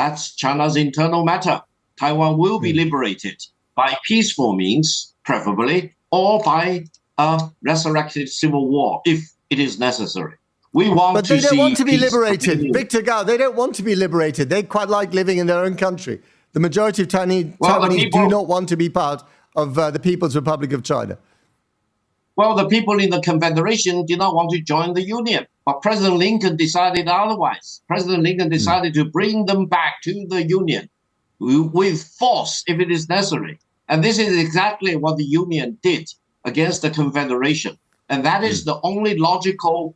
That's China's internal matter. Taiwan will be liberated by peaceful means, preferably, or by a resurrected civil war, if it is necessary. We want but to they don't want to be liberated. Continue. Victor Gao, they don't want to be liberated. They quite like living in their own country. The majority of Taiwanese do not want to be part of the People's Republic of China. Well, the people in the Confederation did not want to join the Union, but President Lincoln decided otherwise. President Lincoln decided to bring them back to the Union with force if it is necessary. And this is exactly what the Union did against the Confederation. And that is the only logical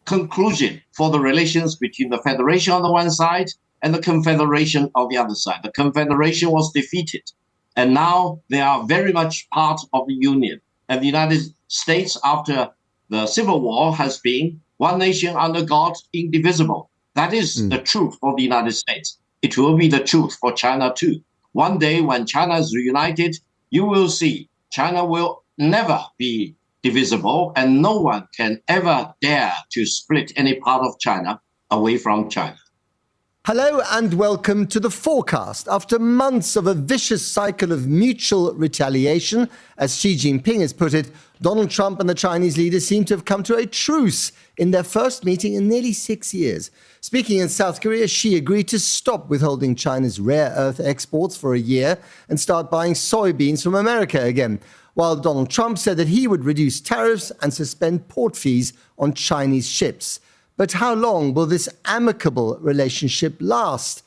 conclusion for the relations between the Federation on the one side and the Confederation on the other side. The Confederation was defeated, and now they are very much part of the Union. And the United States, after the Civil War, has been one nation under God, indivisible. That is the truth for the United States. It will be the truth for China too. One day when China is reunited, you will see China will never be divisible, and no one can ever dare to split any part of China away from China. Hello and welcome to The Forecast. After months of a vicious cycle of mutual retaliation, as Xi Jinping has put it, Donald Trump and the Chinese leaders seem to have come to a truce in their first meeting in nearly 6 years. Speaking in South Korea, Xi agreed to stop withholding China's rare earth exports for a year and start buying soybeans from America again, while Donald Trump said that he would reduce tariffs and suspend port fees on Chinese ships. But how long will this amicable relationship last?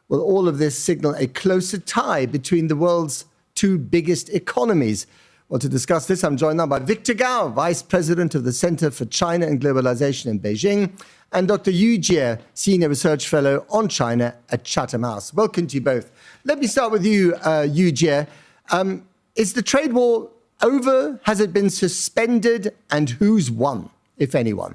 Will all of this signal a closer tie between the world's two biggest economies? Well, to discuss this, I'm joined now by Victor Gao, Vice President of the Center for China and Globalization in Beijing, and Dr. Yu Jie, Senior Research Fellow on China at Chatham House. Welcome to you both. Let me start with you, Yu Jie. Is the trade war over? Has it been suspended? And who's won, if anyone?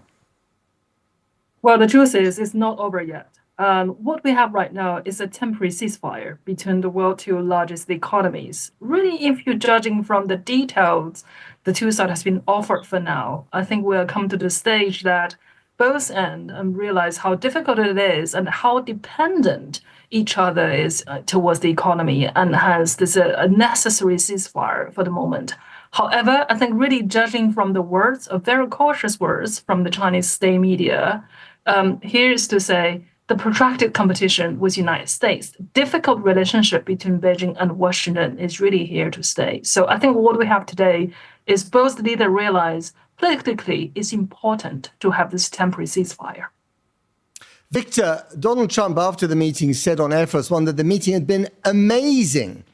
Well, the truth is, it's not over yet. What we have right now is a temporary ceasefire between the world's two largest economies. Really, if you're judging from the details the two sides has been offered for now, I think we'll come to the stage that both ends realize how difficult it is and how dependent each other is towards the economy, and has this a necessary ceasefire for the moment. However, I think really judging from the words, very cautious words from the Chinese state media, here is to say the protracted competition with the United States, difficult relationship between Beijing and Washington is really here to stay. So I think what we have today is both leaders realize politically it's important to have this temporary ceasefire. Victor, Donald Trump, after the meeting, said on Air Force One that the meeting had been amazing.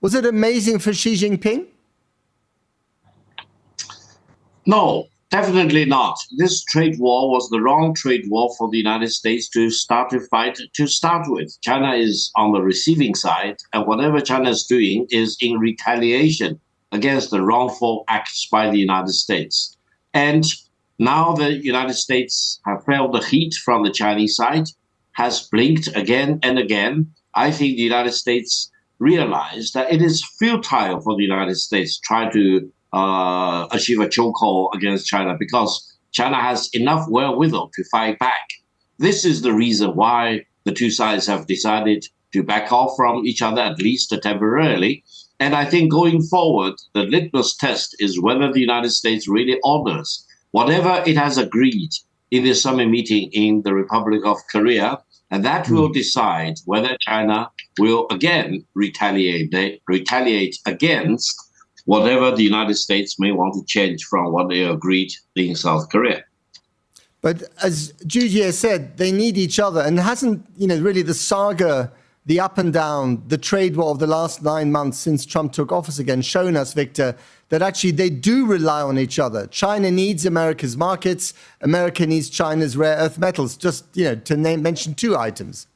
Was it amazing for Xi Jinping? No, definitely not. This trade war was the wrong trade war for the United States to start to fight to start with. China is on the receiving side, and whatever China is doing is in retaliation against the wrongful acts by the United States. And now the United States have felt the heat from the Chinese side, has blinked again and again. I think the United States realized that it is futile for the United States to try to achieve a chokehold against China, because China has enough wherewithal to fight back. This is the reason why the two sides have decided to back off from each other, at least temporarily. And I think going forward, the litmus test is whether the United States really honors whatever it has agreed in the summit meeting in the Republic of Korea. And that will decide whether China will again retaliate against whatever the United States may want to change from what they agreed in South Korea. But as Julia said, they need each other. And hasn't, really the saga, the up and down, the trade war of the last 9 months since Trump took office again, shown us, Victor, that actually they do rely on each other. China needs America's markets. America needs China's rare earth metals, just, to mention two items.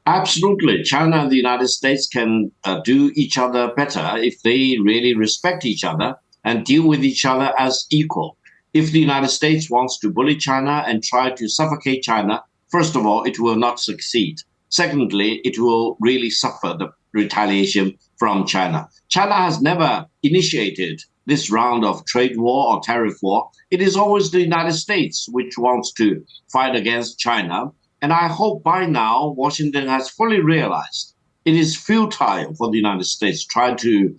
Absolutely. China and the United States can do each other better if they really respect each other and deal with each other as equal. If the United States wants to bully China and try to suffocate China, first of all, it will not succeed. Secondly, it will really suffer the retaliation from China. China has never initiated this round of trade war or tariff war. It is always the United States which wants to fight against China. And I hope by now Washington has fully realized it is futile for the United States to try to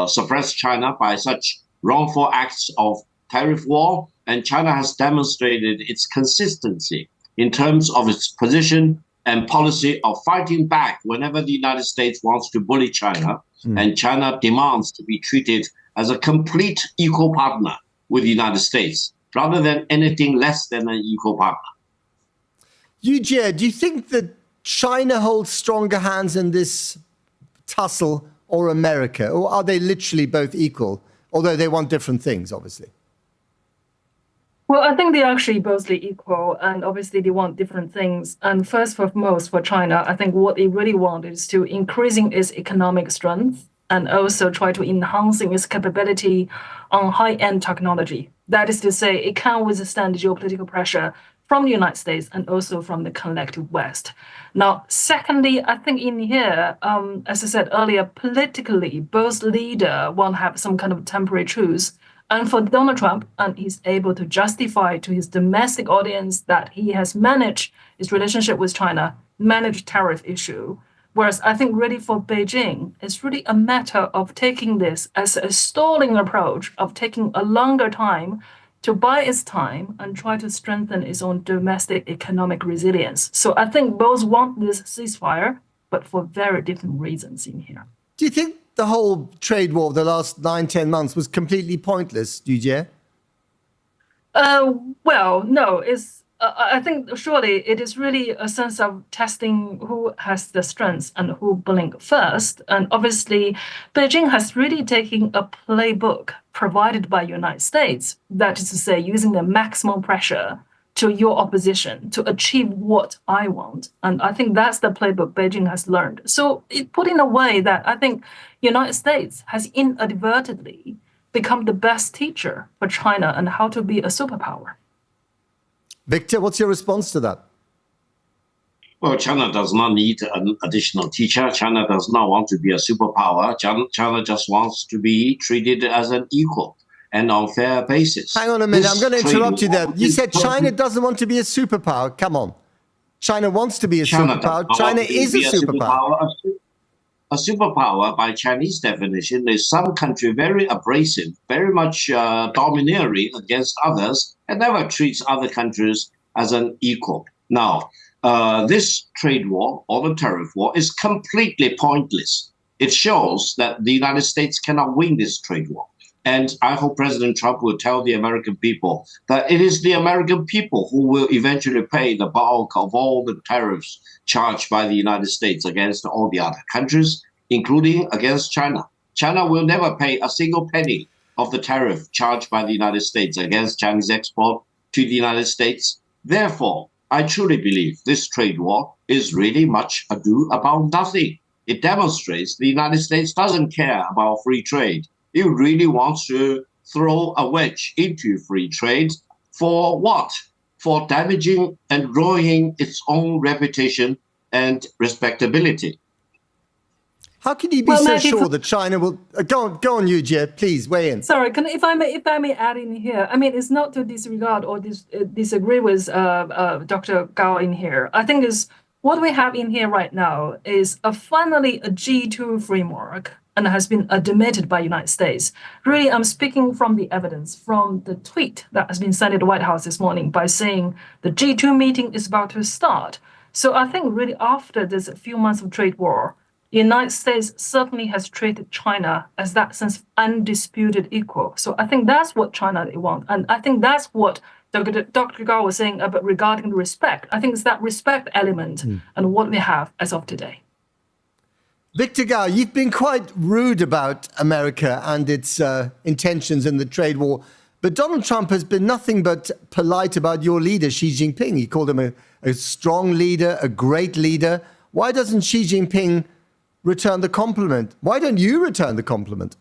suppress China by such wrongful acts of tariff war. And China has demonstrated its consistency in terms of its position and policy of fighting back whenever the United States wants to bully China. And China demands to be treated as a complete equal partner with the United States, rather than anything less than an equal partner. Yu Jie, do you think that China holds stronger hands in this tussle or America? Or are they literally both equal, although they want different things, obviously? Well, I think they're actually both equal, and obviously they want different things. And first and foremost for China, I think what they really want is to increasing its economic strength and also try to enhancing its capability on high-end technology. That is to say, it can withstand geopolitical pressure from the United States and also from the collective West. Now, secondly, I think in here, as I said earlier, politically, both leaders want to have some kind of temporary truce. And for Donald Trump, and he's able to justify to his domestic audience that he has managed his relationship with China, managed tariff issue. Whereas I think really for Beijing, it's really a matter of taking this as a stalling approach, of taking a longer time to buy its time and try to strengthen its own domestic economic resilience. So I think both want this ceasefire, but for very different reasons in here. Do you think the whole trade war of the last 9-10 months was completely pointless, Yu Jie? Well, no. I think surely it is really a sense of testing who has the strengths and who blink first. And obviously, Beijing has really taken a playbook provided by the United States, that is to say, using the maximum pressure to your opposition to achieve what I want. And I think that's the playbook Beijing has learned. So it put in a way that I think the United States has inadvertently become the best teacher for China and how to be a superpower. Victor, what's your response to that? Well, China does not need an additional teacher. China does not want to be a superpower. China just wants to be treated as an equal and on fair basis. Hang on a minute. I'm going to interrupt you there. You said China doesn't want to be a superpower. Come on. China wants to be a superpower. China is a superpower. A superpower, by Chinese definition, is some country very abrasive, very much domineering against others, and never treats other countries as an equal. Now, this trade war or the tariff war is completely pointless. It shows that the United States cannot win this trade war. And I hope President Trump will tell the American people that it is the American people who will eventually pay the bulk of all the tariffs charged by the United States against all the other countries, including against China. China will never pay a single penny of the tariff charged by the United States against Chinese export to the United States. Therefore, I truly believe this trade war is really much ado about nothing. It demonstrates the United States doesn't care about free trade. It really wants to throw a wedge into free trade for what? For damaging and ruining its own reputation and respectability. How can you be so sure that China will... Go on, Yu Jie, please, weigh in. Sorry, if I may add in here, I mean, it's not to disregard or disagree with Dr. Gao in here. I think what we have in here right now is finally a G2 framework, and has been admitted by the United States. Really, I'm speaking from the evidence, from the tweet that has been sent to the White House this morning by saying the G2 meeting is about to start. So I think really after this few months of trade war, the United States certainly has treated China as that sense of undisputed equal. So I think that's what China they want. And I think that's what Dr. Gao was saying about regarding the respect. I think it's that respect element and what we have as of today. Victor Gao, you've been quite rude about America and its intentions in the trade war, but Donald Trump has been nothing but polite about your leader, Xi Jinping. He called him a strong leader, a great leader. Why doesn't Xi Jinping return the compliment? Why don't you return the compliment?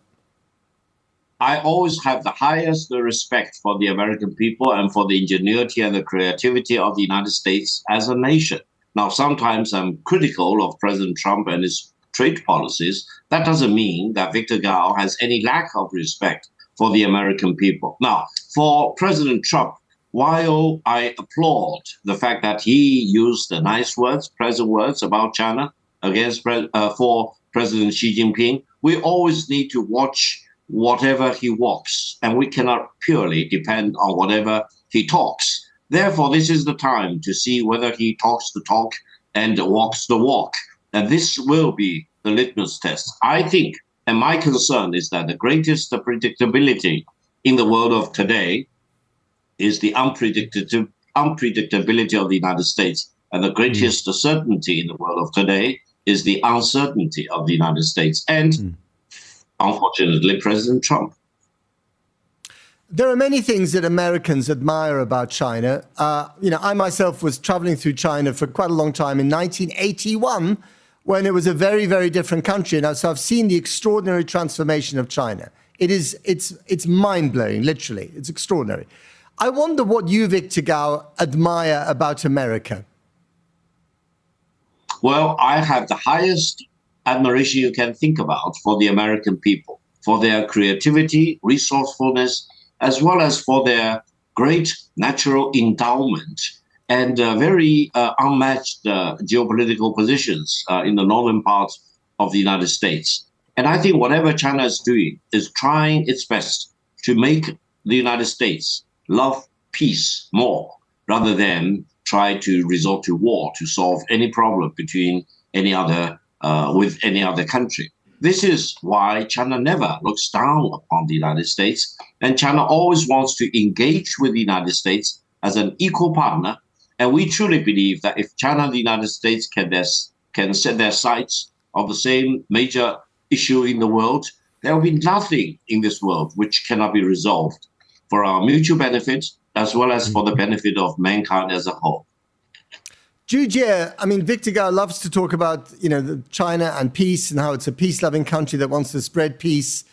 I always have the highest respect for the American people and for the ingenuity and the creativity of the United States as a nation. Now, sometimes I'm critical of President Trump and his trade policies. That doesn't mean that Victor Gao has any lack of respect for the American people. Now, for President Trump, while I applaud the fact that he used the nice words, pleasant words about China for President Xi Jinping, we always need to watch whatever he walks, and we cannot purely depend on whatever he talks. Therefore, this is the time to see whether he talks the talk and walks the walk. And this will be the litmus test. I think, and my concern is that the greatest predictability in the world of today is the unpredictability of the United States. And the greatest certainty in the world of today is the uncertainty of the United States and, unfortunately, President Trump. There are many things that Americans admire about China. I myself was traveling through China for quite a long time in 1981, when it was a very, very different country. Now, so I've seen the extraordinary transformation of China. It's mind-blowing, literally. It's extraordinary. I wonder what you, Victor Gao, admire about America. Well, I have the highest admiration you can think about for the American people, for their creativity, resourcefulness, as well as for their great natural endowment and very unmatched geopolitical positions in the northern part of the United States. And I think whatever China is doing is trying its best to make the United States love peace more, rather than try to resort to war to solve any problem between with any other country. This is why China never looks down upon the United States, and China always wants to engage with the United States as an equal partner. And we truly believe that if China and the United States can set their sights on the same major issue in the world, there will be nothing in this world which cannot be resolved for our mutual benefit, as well as for the benefit of mankind as a whole. Jujie, Victor Gao loves to talk about, China and peace and how it's a peace-loving country that wants to spread peace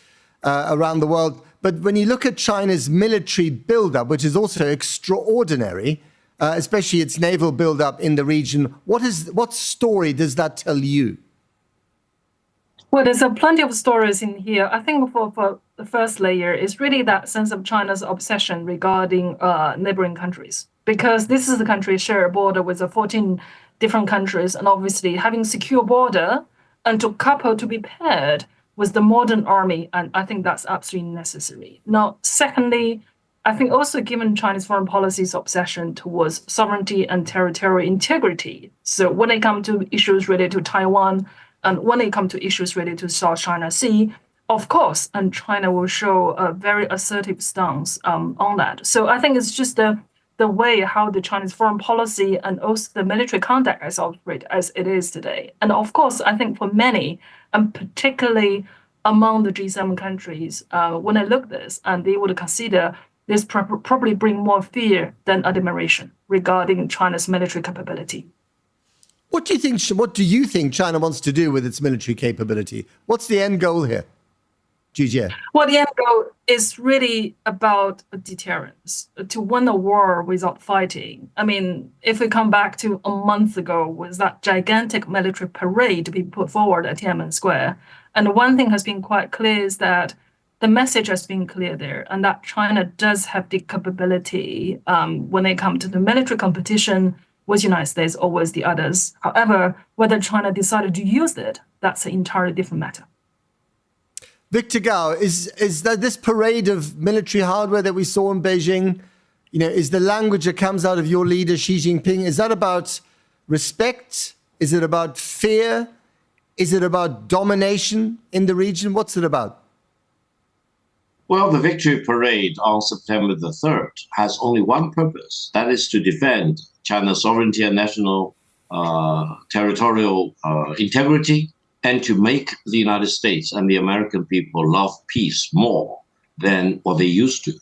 around the world. But when you look at China's military buildup, which is also extraordinary, especially its naval buildup in the region, what story does that tell you? Well, there's plenty of stories in here. I think for the first layer is really that sense of China's obsession regarding neighboring countries, because this is the country share a border with 14 different countries, and obviously having secure border and to be paired with the modern army, and I think that's absolutely necessary. Now, secondly, I think also given Chinese foreign policy's obsession towards sovereignty and territorial integrity, so when it comes to issues related to Taiwan, and when it comes to issues related to South China Sea, of course, and China will show a very assertive stance on that. So I think it's just the way how the Chinese foreign policy and also the military conduct is operate as it is today. And of course, I think for many, and particularly among the G7 countries, when I look at this, and they would consider this probably bring more fear than admiration regarding China's military capability. What do you think China wants to do with its military capability? What's the end goal here, Jujie? Well, the end goal is really about deterrence, to win a war without fighting. If we come back to a month ago with that gigantic military parade to be put forward at Tiananmen Square, and one thing has been quite clear is that the message has been clear there, and that China does have the capability when it comes to the military competition with the United States or with the others. However, whether China decided to use it, that's an entirely different matter. Victor Gao, is that this parade of military hardware that we saw in Beijing, is the language that comes out of your leader, Xi Jinping, is that about respect? Is it about fear? Is it about domination in the region? What's it about? Well, the victory parade on September the 3rd has only one purpose. That is to defend China's sovereignty and national territorial integrity, and to make the United States and the American people love peace more than what they used to.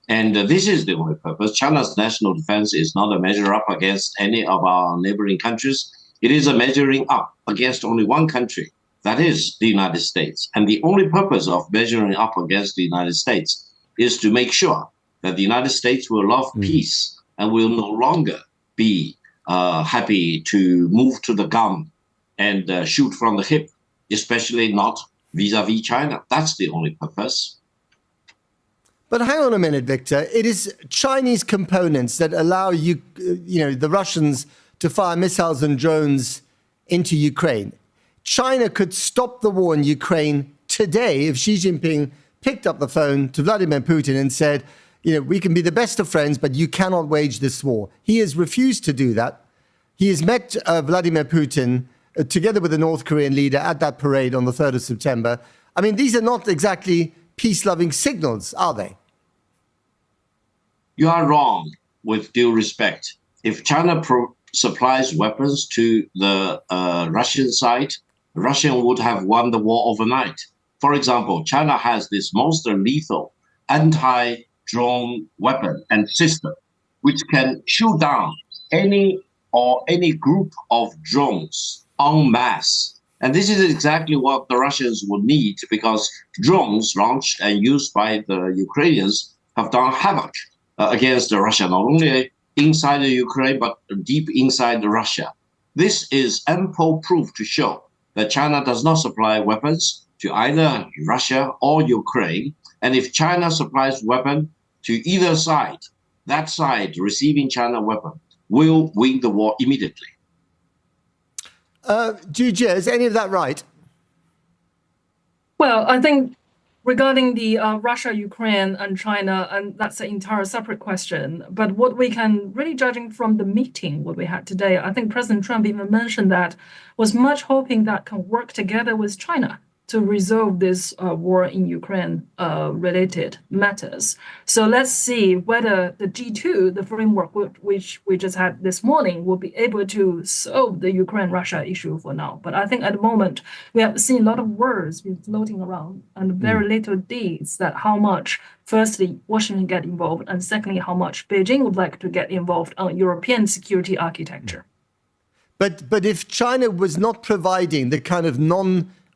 And this is the only purpose. China's national defense is not a measure up against any of our neighboring countries. It is a measuring up against only one country, that is the United States. And the only purpose of measuring up against the United States is to make sure that the United States will love peace and will no longer be happy to move to the gun and shoot from the hip, especially not vis-a-vis China. That's the only purpose. But hang on a minute, Victor. It is Chinese components that allow the Russians to fire missiles and drones into Ukraine. China could stop the war in Ukraine today if Xi Jinping picked up the phone to Vladimir Putin and said, we can be the best of friends, but you cannot wage this war. He has refused to do that. He has met Vladimir Putin together with the North Korean leader at that parade on the 3rd of September. I mean, these are not exactly peace-loving signals, are they? You are wrong, with due respect. If China supplies weapons to the Russian side, Russia would have won the war overnight. For example, China has this most lethal anti-drone weapon and system, which can shoot down any group of drones en masse. And this is exactly what the Russians would need, because drones launched and used by the Ukrainians have done havoc against Russia, not only inside the Ukraine, but deep inside Russia. This is ample proof to show that China does not supply weapons to either Russia or Ukraine. And if China supplies weapon to either side, that side receiving China weapon will win the war immediately. Julia, is any of that right? Well, I think regarding the Russia, Ukraine, and China, and that's an entire separate question. But what we can really judging from the meeting, what we had today, I think President Trump even mentioned that was much hoping that can work together with China to resolve this war in Ukraine related matters. So let's see whether the G2, the framework which we just had this morning, will be able to solve the Ukraine-Russia issue for now. But I think at the moment, we have seen a lot of words been floating around and very little deeds, that how much, firstly, Washington get involved, and secondly, how much Beijing would like to get involved on European security architecture. But if China was not providing the kind of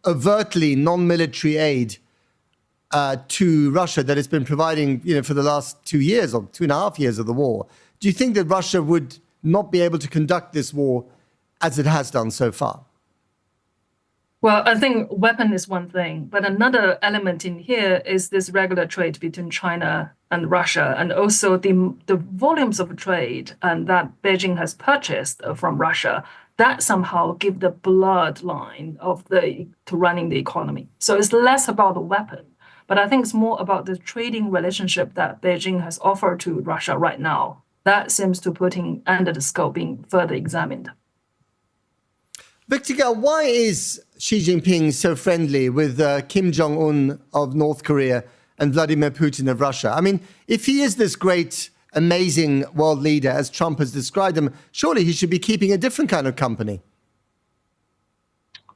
overtly non-military aid to Russia that it's been providing, for the last 2 years or 2.5 years of the war, do you think that Russia would not be able to conduct this war as it has done so far? Well, I think weapon is one thing, but another element in here is this regular trade between China and Russia, and also the volumes of trade and that Beijing has purchased from Russia, that somehow give the bloodline to running the economy. So it's less about the weapon, but I think it's more about the trading relationship that Beijing has offered to Russia right now. That seems to putting under the scope being further examined. Victor, why is Xi Jinping so friendly with Kim Jong-un of North Korea and Vladimir Putin of Russia? I mean, if he is this great, amazing world leader, as Trump has described him, surely he should be keeping a different kind of company.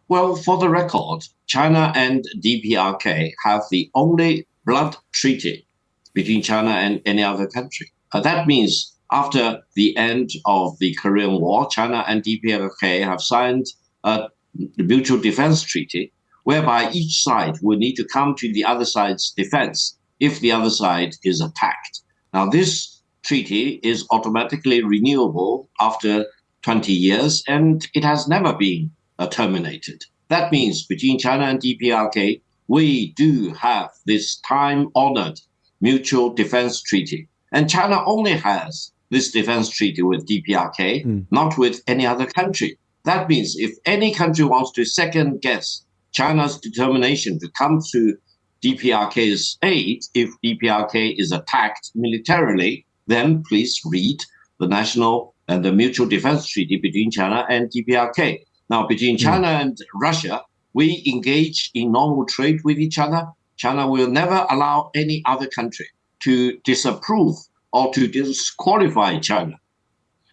Well, for the record, China and DPRK have the only blood treaty between China and any other country. That means after the end of the Korean War, China and DPRK have signed a mutual defense treaty whereby each side will need to come to the other side's defense if the other side is attacked. Now, this treaty is automatically renewable after 20 years, and it has never been terminated. That means between China and DPRK, we do have this time-honored mutual defense treaty. And China only has this defense treaty with DPRK, not with any other country. That means if any country wants to second guess China's determination to come to DPRK's aid if DPRK is attacked militarily, then please read the national and the mutual defense treaty between China and DPRK. Now, between China and Russia, we engage in normal trade with each other. China will never allow any other country to disapprove or to disqualify China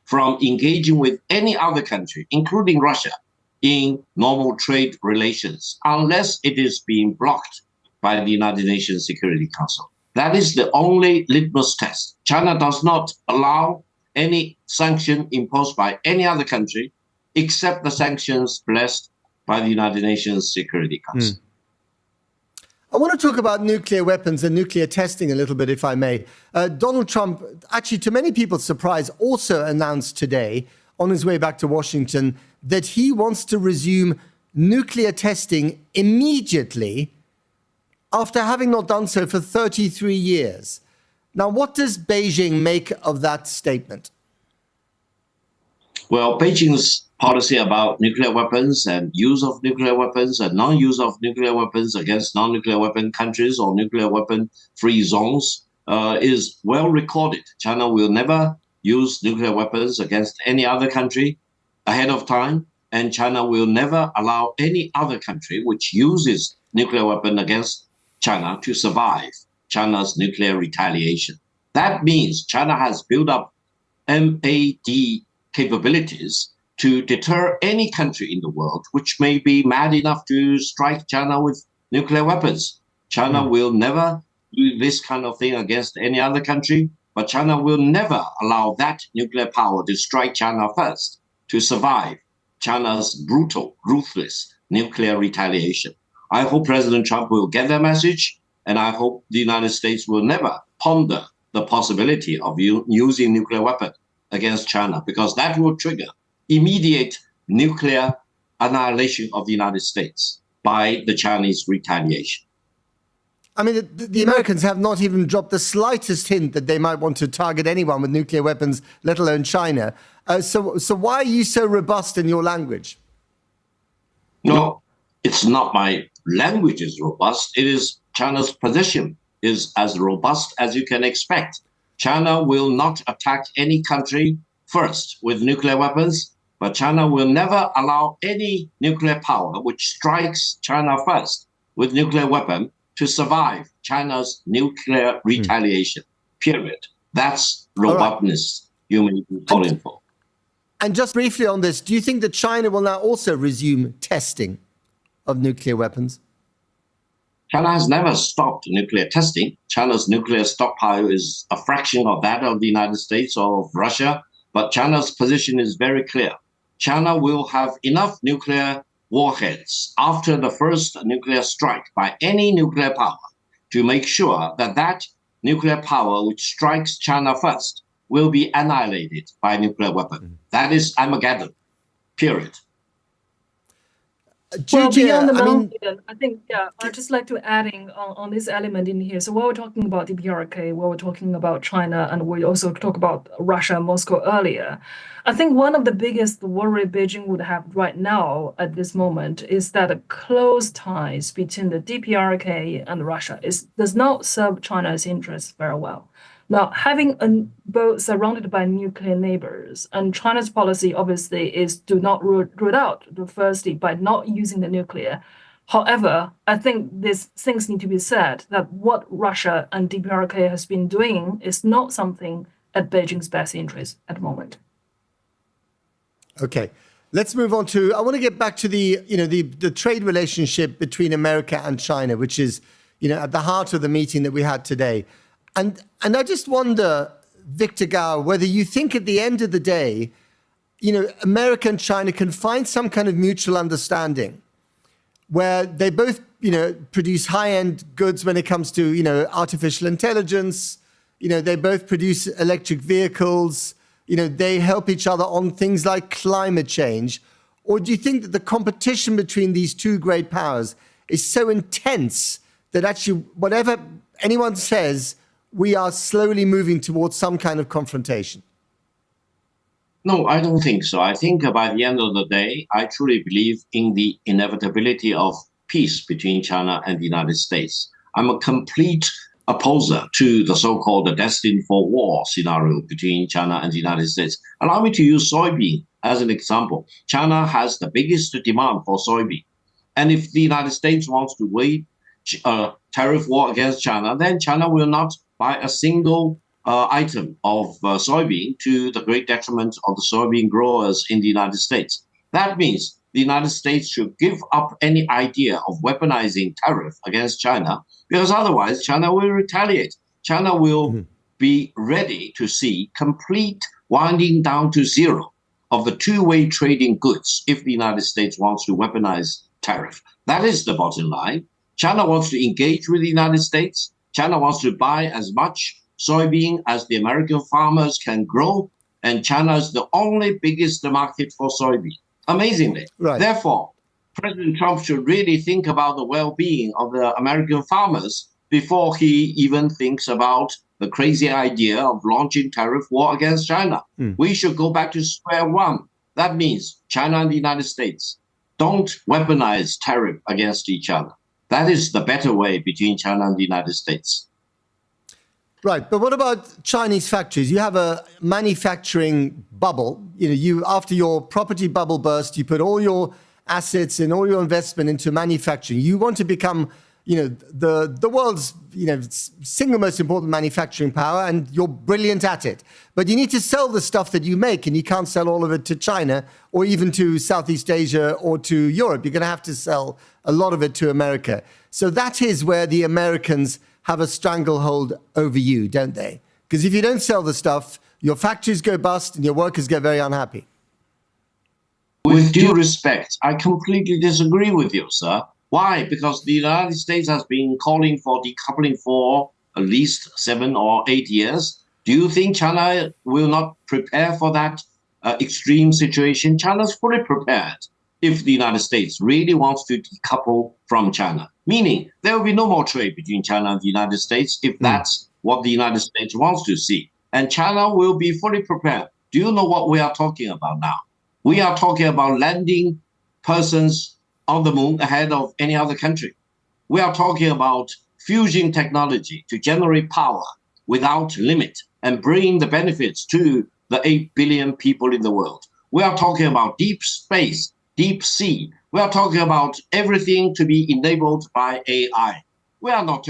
from engaging with any other country, including Russia, in normal trade relations, unless it is being blocked by the United Nations Security Council. That is the only litmus test. China does not allow any sanction imposed by any other country except the sanctions blessed by the United Nations Security Council. I want to talk about nuclear weapons and nuclear testing a little bit, if I may. Donald Trump, actually to many people's surprise, also announced today on his way back to Washington that he wants to resume nuclear testing immediately after having not done so for 33 years. Now, what does Beijing make of that statement? Well, Beijing's policy about nuclear weapons and use of nuclear weapons and non-use of nuclear weapons against non-nuclear weapon countries or nuclear weapon-free zones is well recorded. China will never use nuclear weapons against any other country ahead of time, and China will never allow any other country which uses nuclear weapon against China to survive China's nuclear retaliation. That means China has built up MAD capabilities to deter any country in the world which may be mad enough to strike China with nuclear weapons. China will never do this kind of thing against any other country, but China will never allow that nuclear power to strike China first to survive China's brutal, ruthless nuclear retaliation. I hope President Trump will get that message, and I hope the United States will never ponder the possibility of using nuclear weapon against China, because that will trigger immediate nuclear annihilation of the United States by the Chinese retaliation. I mean, the Americans have not even dropped the slightest hint that they might want to target anyone with nuclear weapons, let alone China. So why are you so robust in your language? No, it's not my language is robust. It is China's position is as robust as you can expect. China will not attack any country first with nuclear weapons, but China will never allow any nuclear power which strikes China first with nuclear weapon to survive China's nuclear retaliation, period. That's robustness you may be calling for. And just briefly on this, do you think that China will now also resume testing of nuclear weapons? China has never stopped nuclear testing. China's nuclear stockpile is a fraction of that of the United States or of Russia, but China's position is very clear. China will have enough nuclear warheads after the first nuclear strike by any nuclear power to make sure that that nuclear power which strikes China first will be annihilated by a nuclear weapon. That is Armageddon, period. Well, beyond the mountain, I think, I'd just like to adding on this element in here. So while we're talking about DPRK, while we're talking about China, and we also talk about Russia and Moscow earlier, I think one of the biggest worry Beijing would have right now at this moment is that a close ties between the DPRK and Russia does not serve China's interests very well. Now, having both surrounded by nuclear neighbors, and China's policy obviously is to not rule out, firstly, by not using the nuclear. However, I think these things need to be said that what Russia and DPRK has been doing is not something at Beijing's best interest at the moment. Okay, let's move on to, I want to get back to the trade relationship between America and China, which is, at the heart of the meeting that we had today. And I just wonder, Victor Gao, whether you think at the end of the day, America and China can find some kind of mutual understanding where they both, produce high-end goods when it comes to, artificial intelligence. They both produce electric vehicles. They help each other on things like climate change. Or do you think that the competition between these two great powers is so intense that actually whatever anyone says, we are slowly moving towards some kind of confrontation? No, I don't think so. I think by the end of the day, I truly believe in the inevitability of peace between China and the United States. I'm a complete opposer to the so-called destined for war scenario between China and the United States. Allow me to use soybean as an example. China has the biggest demand for soybean. And if the United States wants to wage a tariff war against China, then China will not buy a single item of soybean, to the great detriment of the soybean growers in the United States. That means the United States should give up any idea of weaponizing tariff against China, because otherwise China will retaliate. China will be ready to see complete winding down to zero of the two-way trading goods if the United States wants to weaponize tariff. That is the bottom line. China wants to engage with the United States. China wants to buy as much soybean as the American farmers can grow, and China is the only biggest market for soybean, amazingly. Right. Therefore, President Trump should really think about the well-being of the American farmers before he even thinks about the crazy idea of launching tariff war against China. We should go back to square one. That means China and the United States don't weaponize tariff against each other. That is the better way between China and the United States. Right, but what about Chinese factories? You have a manufacturing bubble. You after your property bubble burst, you put all your assets and all your investment into manufacturing. You want to become, the world's, single most important manufacturing power, and you're brilliant at it. But you need to sell the stuff that you make, and you can't sell all of it to China or even to Southeast Asia or to Europe. You're going to have to sell a lot of it to America. So that is where the Americans have a stranglehold over you, don't they? Because if you don't sell the stuff, your factories go bust and your workers get very unhappy. With due respect, I completely disagree with you, sir. Why? Because the United States has been calling for decoupling for at least 7 or 8 years. Do you think China will not prepare for that extreme situation? China's fully prepared if the United States really wants to decouple from China. Meaning there will be no more trade between China and the United States if that's what the United States wants to see. And China will be fully prepared. Do you know what we are talking about now? We are talking about landing persons on the moon ahead of any other country. We are talking about fusion technology to generate power without limit and bring the benefits to the 8 billion people in the world. We are talking about deep space, deep sea. We are talking about everything to be enabled by AI. We are not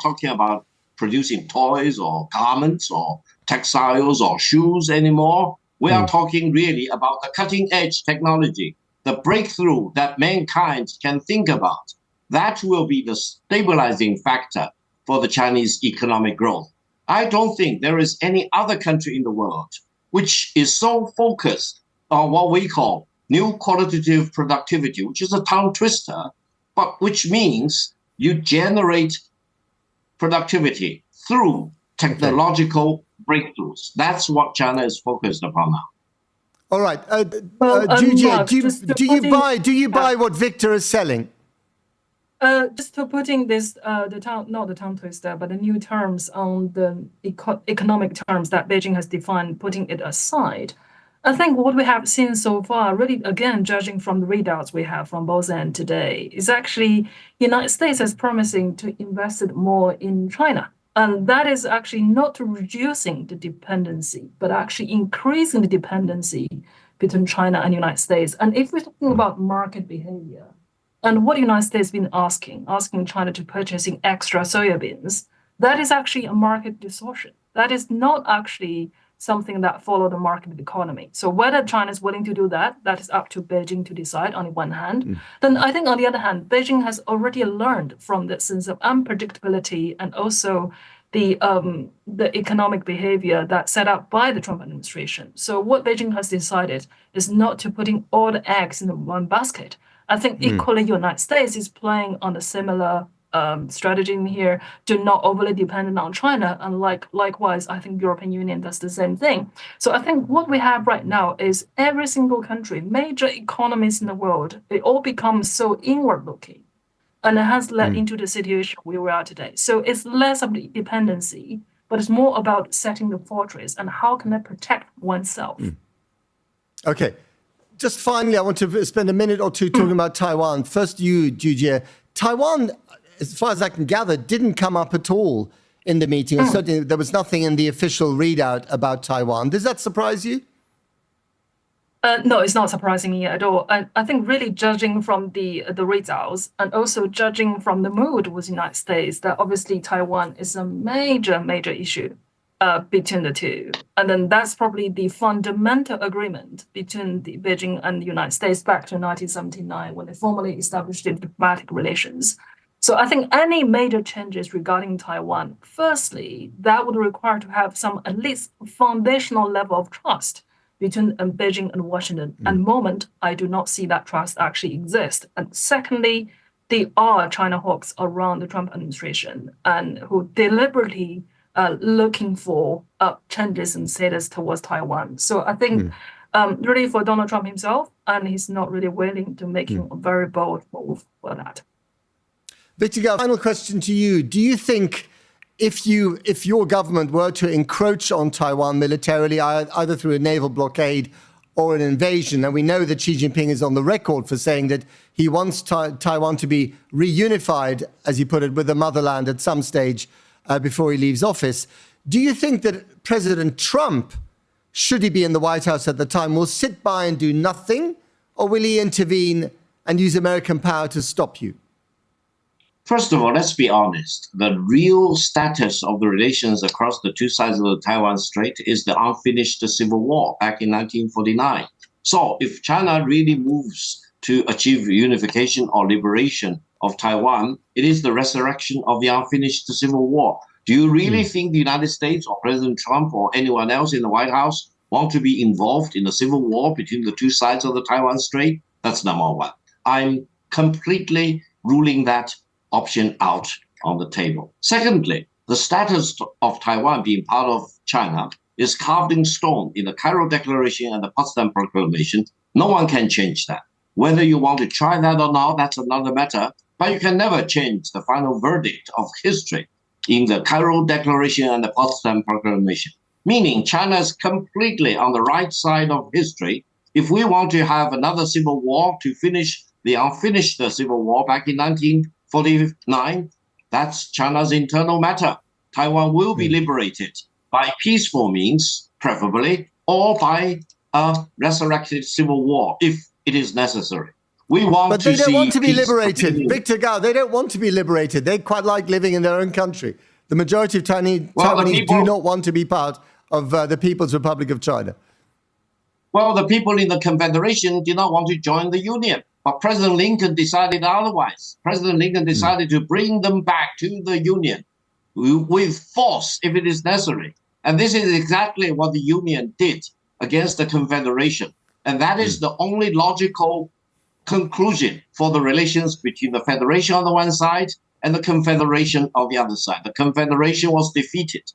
talking about producing toys or garments or textiles or shoes anymore. We are talking really about the cutting edge technology, the breakthrough that mankind can think about. That will be the stabilizing factor for the Chinese economic growth. I don't think there is any other country in the world which is so focused on what we call new qualitative productivity, which is a tongue twister, but which means you generate productivity through technological breakthroughs. That's what China is focused upon now. All right, Jujie, do you buy what Victor is selling? Just to putting this, not the tongue twister, but the new terms on the economic terms that Beijing has defined, putting it aside, I think what we have seen so far, really, again, judging from the readouts we have from both ends today, is actually United States is promising to invest more in China. And that is actually not reducing the dependency, but actually increasing the dependency between China and the United States. And if we're talking about market behavior, and what the United States has been asking China to purchasing extra soybeans, that is actually a market distortion. That is not actually something that follow the market economy. So whether China is willing to do that, that is up to Beijing to decide on the one hand. Then I think on the other hand, Beijing has already learned from the sense of unpredictability and also the economic behavior that's set up by the Trump administration. So what Beijing has decided is not to putting all the eggs in one basket. I think equally United States is playing on a similar strategy in here to not overly dependent on China. And likewise, I think European Union does the same thing. So I think what we have right now is every single country, major economies in the world, they all become so inward looking. And it has led into the situation where we are today. So it's less of the dependency, but it's more about setting the fortress and how can I protect oneself. Okay. Just finally, I want to spend a minute or two talking about Taiwan. First, you, Jujie. Taiwan, as far as I can gather, didn't come up at all in the meeting. And certainly there was nothing in the official readout about Taiwan. Does that surprise you? No, it's not surprising me at all. I think really judging from the results and also judging from the mood with the United States, that obviously Taiwan is a major issue between the two. And then that's probably the fundamental agreement between the Beijing and the United States back to 1979 when they formally established the diplomatic relations. So I think any major changes regarding Taiwan, firstly, that would require to have some at least foundational level of trust between Beijing and Washington. At the moment, I do not see that trust actually exist. And secondly, there are China hawks around the Trump administration and who deliberately looking for changes in status towards Taiwan. So I think really for Donald Trump himself, and he's not really willing to making a very bold move for that. Victor Gao, final question to you. Do you think if your government were to encroach on Taiwan militarily, either through a naval blockade or an invasion, and we know that Xi Jinping is on the record for saying that he wants Taiwan to be reunified, as he put it, with the motherland at some stage before he leaves office. Do you think that President Trump, should he be in the White House at the time, will sit by and do nothing, or will he intervene and use American power to stop you? First of all, let's be honest. The real status of the relations across the two sides of the Taiwan Strait is the unfinished civil war back in 1949. So if China really moves to achieve unification or liberation of Taiwan, it is the resurrection of the unfinished civil war. Do you really think the United States or President Trump or anyone else in the White House want to be involved in a civil war between the two sides of the Taiwan Strait? That's number one. I'm completely ruling that option out on the table. Secondly, the status of Taiwan being part of China is carved in stone in the Cairo Declaration and the Potsdam Proclamation. No one can change that. Whether you want to try that or not, that's another matter, but you can never change the final verdict of history in the Cairo Declaration and the Potsdam Proclamation, meaning China is completely on the right side of history. If we want to have another civil war to finish the unfinished civil war back in 1949, that's China's internal matter. Taiwan will be liberated by peaceful means, preferably, or by a resurrected civil war, if it is necessary. We want but to they don't want to be liberated. Continue. Victor Gao, they don't want to be liberated. They quite like living in their own country. The majority of Taiwanese do not want to be part of the People's Republic of China. Well, the people in the Confederation did not want to join the Union. But President Lincoln decided otherwise. President Lincoln decided to bring them back to the Union with force if it is necessary. And this is exactly what the Union did against the Confederation. And that is the only logical conclusion for the relations between the Federation on the one side and the Confederation on the other side. The Confederation was defeated.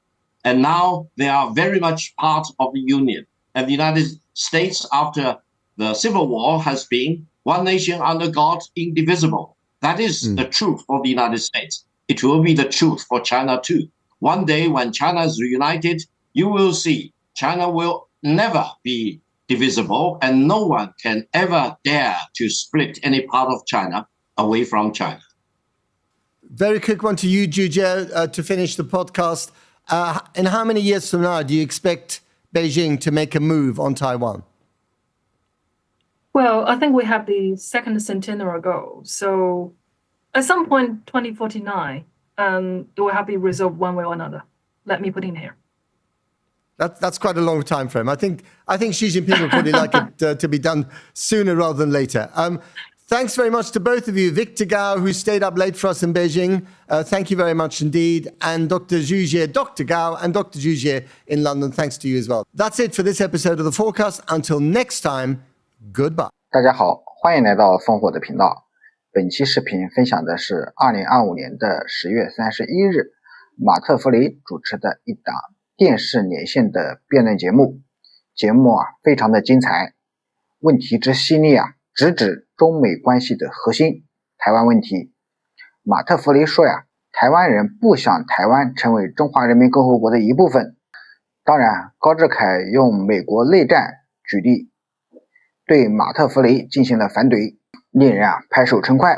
And now they are very much part of the Union. And the United States, after the Civil War, has been one nation under God, indivisible. That is the truth for the United States. It will be the truth for China too. One day when China is reunited, you will see China will never be divisible, and no one can ever dare to split any part of China away from China. Very quick one to you, Zhu, to finish the podcast. In how many years from now do you expect Beijing to make a move on Taiwan? Well, I think we have the second centenary goal. So at some point, 2049, it will have to be resolved one way or another. Let me put in here. That's quite a long time frame. I think Xi Jinping would probably like it to be done sooner rather than later. Thanks very much to both of you. Victor Gao, who stayed up late for us in Beijing. Thank you very much indeed. And Dr. Zhu Jie, Dr. Gao and Dr. Zhu Jie in London. Thanks to you as well. That's it for this episode of The Forecast. Until next time, goodbye. 大家好，欢迎来到烽火的频道。本期视频分享的是2025年的10月31日，马特·弗雷主持的一档电视连线的辩论节目。节目非常的精彩，问题之犀利直指中美关系的核心，台湾问题。马特·弗雷说台湾人不想台湾成为中华人民共和国的一部分。当然，高志凯用美国内战举例对马特·弗雷进行了反怼，令人拍手称快。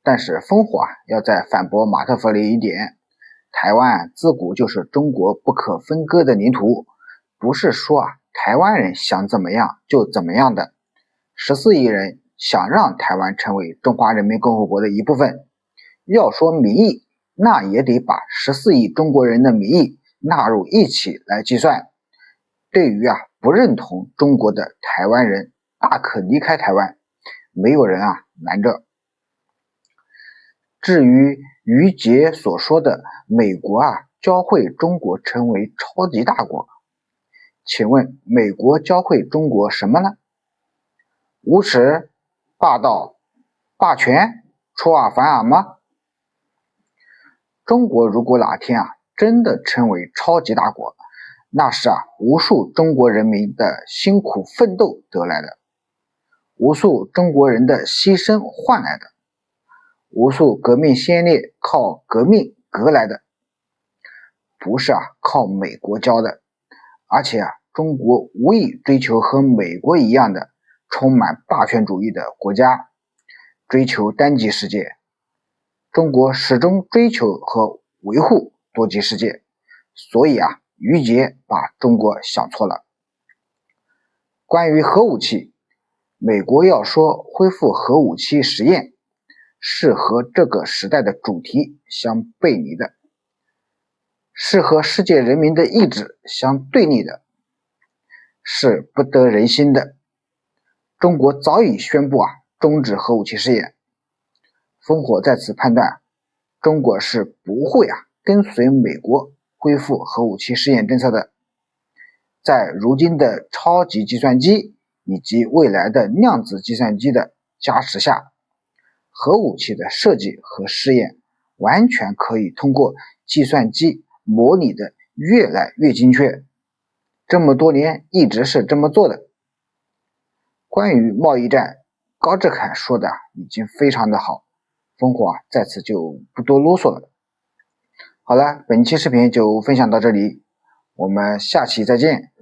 但是烽火要在反驳马特·弗雷一点，台湾自古就是中国不可分割的领土，不是说台湾人想怎么样就怎么样的。14亿人想让台湾成为中华人民共和国的一部分，要说民意，那也得把14亿中国人的民意纳入一起来计算。对于不认同中国的台湾人，大可离开台湾，没有人拦着。至于于杰所说的美国教会中国成为超级大国，请问美国教会中国什么呢？无耻、霸道、霸权、出尔反尔吗？中国如果哪天真的成为超级大国，那是无数中国人民的辛苦奋斗得来的，无数中国人的牺牲换来的，无数革命先烈靠革命革来的。不是靠美国教的，而且中国无意追求和美国一样的充满霸权主义的国家，追求单极世界。中国始终追求和维护多极世界，所以于杰把中国想错了。关于核武器，美国要说恢复核武器实验，是和这个时代的主题相背离的，是和世界人民的意志相对立的，是不得人心的。中国早已宣布终止核武器试验。烽火在此判断，中国是不会跟随美国恢复核武器试验政策的。在如今的超级计算机以及未来的量子计算机的加持下，核武器的设计和试验完全可以通过计算机模拟的越来越精确，这么多年一直是这么做的。关于贸易战，高志凯说的已经非常的好，烽火在此就不多啰嗦了。好了，本期视频就分享到这里，我们下期再见。